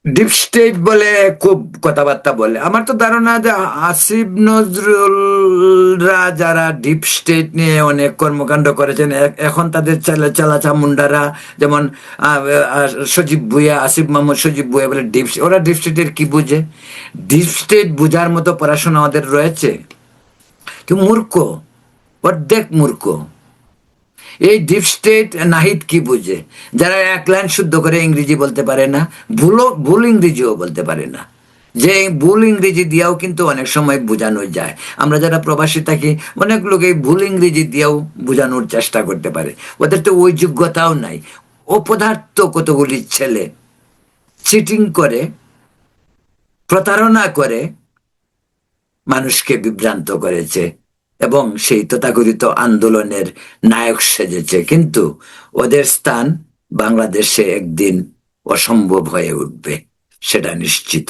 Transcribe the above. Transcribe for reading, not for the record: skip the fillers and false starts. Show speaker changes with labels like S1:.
S1: Deep state বলে খুব কথাবার্তা বলে। আমার তো ধারণা যে আসিফ নজরুলরা যারা ডিপ স্টেট নিয়ে অনেক কর্মকাণ্ড করেছেন, এখন তাদের চালা চামুন্ডারা, যেমন সজীব ভুইয়া, আসিফ মাহমুদ সজীব ভুইয়া বলে ওরা ডিপ স্টেটের কি বুঝে? ডিপ স্টেট বুঝার মতো পড়াশোনা আমাদের রয়েছে? কি মূর্খ, অর্ধেক মূর্খ। এই ডিপ স্টেট নাহিদ কি বুঝে? যারা এক লাইন শুদ্ধ করে ইংরেজি বলতে পারে না, ভুল ইংরেজিও বলতে পারে না। যে ভুল ইংরেজি দিয়েও কিন্তু অনেক সময় বোঝানো যায়। আমরা যারা প্রবাসী থাকি, অনেক লোক এই ভুল ইংরেজি দিয়েও বোঝানোর চেষ্টা করতে পারে। ওদের তো ওই যোগ্যতাও নাই। অপদার্থ কতগুলি ছেলে চিটিং করে, প্রতারণা করে মানুষকে বিভ্রান্ত করেছে এবং সেই তথাকথিত আন্দোলনের নায়ক সেজেছে। কিন্তু ওদের স্থান বাংলাদেশে একদিন অসম্ভব হয়ে উঠবে, সেটা নিশ্চিত।